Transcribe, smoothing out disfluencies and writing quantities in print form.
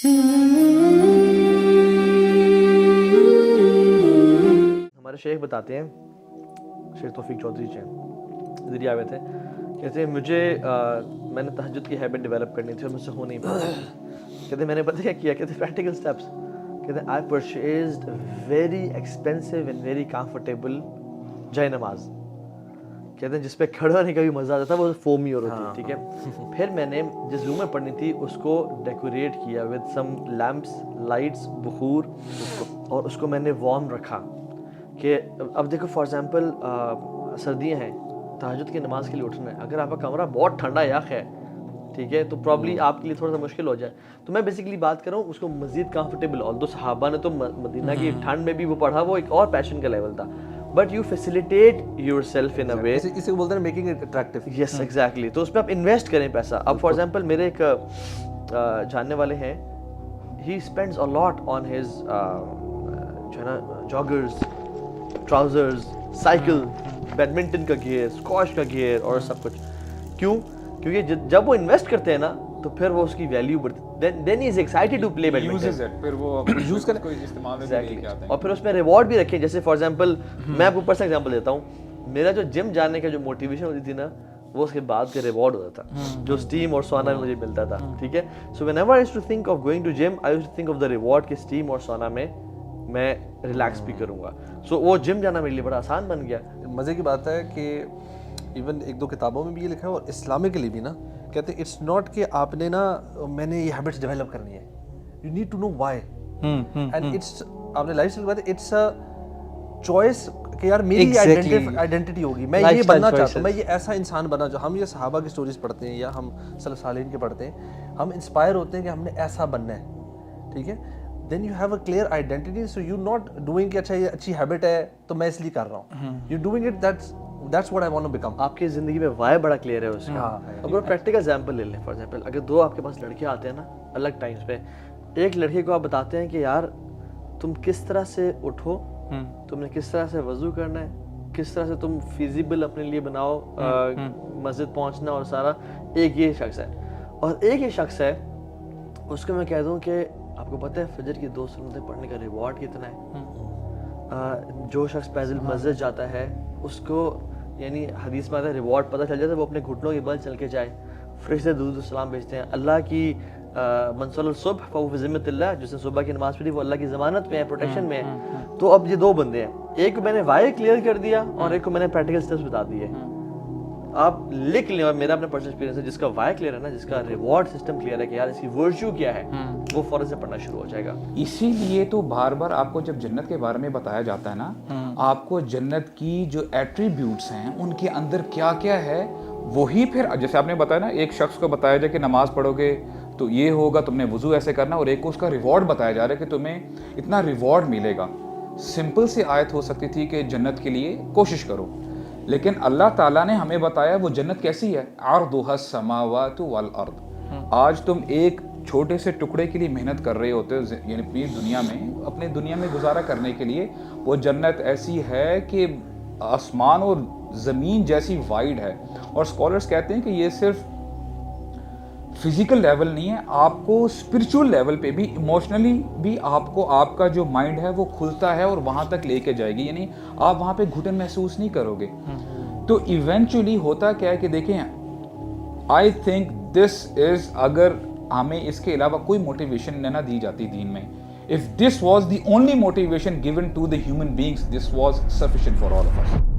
ہمارے شیخ بتاتے ہیں, شیخ توفیق چودھری جی ذریعہ آئے تھے, کہتے ہیں مجھے میں نے تہجد کی ہیبٹ ڈیولپ کرنی تھی اور مجھ سے ہو نہیں پا رہا. کہتے ہیں میں نے پتہ کیا کیا, کہتے ہیں پریکٹیکل اسٹیپس. کہتے ہیں I purchased very expensive and very comfortable جائے نماز. کہتے ہیں جس پہ کھڑا ہونے کا بھی مزہ آتا تھا, وہ فومی اور ہوتی ہے, ٹھیک ہے. پھر میں نے جس روم میں پڑھنی تھی اس کو ڈیکوریٹ کیا ود سم لیمپس, لائٹس, بخور, اور اس کو میں نے وارم رکھا. کہ اب دیکھو فار ایگزامپل سردیاں ہیں, تہجد کی نماز کے لیے اٹھنا ہے, اگر آپ کا کمرہ بہت ٹھنڈا یخ ہے, ٹھیک ہے, تو پرابلی آپ کے لیے تھوڑا سا مشکل ہو جائے. تو میں بیسیکلی بات کر رہا ہوں اس کو مزید کمفرٹیبل, اور دو صحابہ نے تو مدینہ کی ٹھنڈ میں بھی وہ پڑھا, وہ ایک اور پیشن کا لیول تھا. But you facilitate yourself in a way, اسے بولتے ہیں making it attractive. Yes exactly. تو اس پہ آپ انویسٹ کریں پیسہ. اب فار ایگزامپل میرے ایک جاننے والے ہیں, ہی spends a lot on his جو ہے نا جاگرز, ٹراؤزرز, سائیکل, بیڈمنٹن کا گیئر, اسکواش کا گیئر اور سب کچھ. کیوں؟ کیونکہ جب وہ انویسٹ کرتے ہیں نا تو پھر وہ اس کی ویلیو بڑھتی ہے. دین ہی از ایکسائٹیڈ ٹو پلے بیڈمنٹن, پھر وہ یوز کرنے کوئی استعمال میں لے کے آتے ہیں. اور پھر اس میں ریوارڈ بھی رکھیں. جیسے فار ایگزامپل میں آپ کو پرسنل ایگزامپل دیتا ہوں, میرا جو جم جانے کا جو موٹیویشن ہوتی تھی نا, وہ اس کے بعد کے ریوارڈ ہوتا تھا جو اسٹیم اور سونا میں مجھے ملتا تھا, ٹھیک ہے. So whenever I used to think of going to gym, I used to think of the reward کہ اسٹیم اور سونا میں میں ریلیکس بھی کروں گا. سو وہ جم جانا میرے لیے بڑا آسان بن گیا. مزے کی بات ہے کہ ایون ایک دو کتابوں میں بھی یہ لکھا ہے, اور اسلامکلی بھی نا کہتے ہیں اٹس ناٹ کہ آپ نے نا میں نے یہ ہیبٹس ڈیولپ کرنی ہے, you need to know why. And it's آپ نے لائف اسٹائل بات ہے, اٹس اے چوائس کہ یار میری آئیڈینٹی ہوگی, میں یہ بننا چاہتا ہوں, میں یہ ایسا انسان بننا چاہتا ہوں. ہم یہ صحابہ کی سٹوریز پڑھتے ہیں یا ہم سلف صالحین کے پڑھتے ہیں, ہم انسپائر ہوتے ہیں کہ ہم نے ایسا بننا ہے, ٹھیک ہے. Then you have a clear identity, so you not doing کہ اچھا یہ اچھی ہیبٹ ہے تو میں اس لیے کر رہا ہوں, you doing it that's what I want to become. آپ کی زندگی میں وائی بڑا کلیئر ہے اس کا. اب پریکٹیکل ایگزامپل لے لیں. فار ایگزامپل اگر دو آپ کے پاس لڑکے آتے ہیں نا الگ ٹائمس پہ, ایک لڑکے کو آپ بتاتے ہیں کہ یار تم کس طرح سے اٹھو, تم نے کس طرح سے وضو کرنا ہے, کس طرح سے تم فیزیبل اپنے لیے بناؤ مسجد پہنچنا اور سارا, ایک یہ شخص ہے. اور ایک یہ شخص ہے اس کو میں کہہ دوں کہ آپ کو پتہ ہے فجر کی 2 سنتیں پڑھنے کا ریوارڈ کتنا ہے. جو شخص پیدل مسجد جاتا ہے اس کو یعنی حدیث میں آتا ہے ریوارڈ پتہ چل جاتا ہے, وہ اپنے گھٹنوں کے بل چل کے جائے, فرشتے درود و سلام بھیجتے ہیں. اللہ کی من صلی الصبح فهو فی ذمۃ اللہ, جس نے صبح کی نماز پڑھی وہ اللہ کی ضمانت میں ہے, پروٹیکشن میں ہے. تو اب یہ 2 بندے ہیں, ایک کو میں نے وائی کلیئر کر دیا اور ایک کو میں نے پریکٹیکل اسٹیپس بتا دیے. آپ لکھ لیں, اور میرا اپنا پرسنل ایکسپیرینس ہے, جس کا وائی کلیئر ہے نا, جس کا ریوارڈ سسٹم کلیئر ہے کہ یار اس کی ورچو کیا ہے, وہ فوراً سے پڑھنا شروع ہو جائے گا. اسی لیے تو بار بار آپ کو جب جنت کے بارے میں بتایا جاتا ہے نا, آپ کو جنت کی جو ایٹریبیوٹس ہیں ان کے اندر کیا کیا ہے, وہی پھر جیسے آپ نے بتایا نا, ایک شخص کو بتایا جائے کہ نماز پڑھو گے تو یہ ہوگا, تم نے وضو ایسے کرنا, اور ایک کو اس کا ریوارڈ بتایا جا رہا ہے کہ تمہیں اتنا ریوارڈ ملے گا. سمپل سی آیت ہو سکتی تھی کہ جنت کے لیے کوشش کرو, لیکن اللہ تعالیٰ نے ہمیں بتایا وہ جنت کیسی ہے, عرضها السماوات والارض. آج تم ایک چھوٹے سے ٹکڑے کے لیے محنت کر رہے ہوتے ہو, یعنی اپنی دنیا میں, اپنے دنیا میں گزارا کرنے کے لیے, وہ جنت ایسی ہے کہ آسمان اور زمین جیسی وائڈ ہے. اور اسکالرس کہتے ہیں کہ یہ صرف فزیکل لیول نہیں ہے, آپ کو اسپرچول لیول پہ بھی, ایموشنلی بھی آپ کو آپ کا جو مائنڈ ہے وہ کھلتا ہے اور وہاں تک لے کے جائے گی, یعنی آپ وہاں پہ گھٹن محسوس نہیں کرو گے. تو ایونچولی ہوتا کیا ہے کہ دیکھیں, آئی تھنک دس از, اگر ہمیں اس کے علاوہ کوئی موٹیویشن نہ دی جاتی دین میں, if this was the only motivation given to the human beings, this was sufficient for all of us.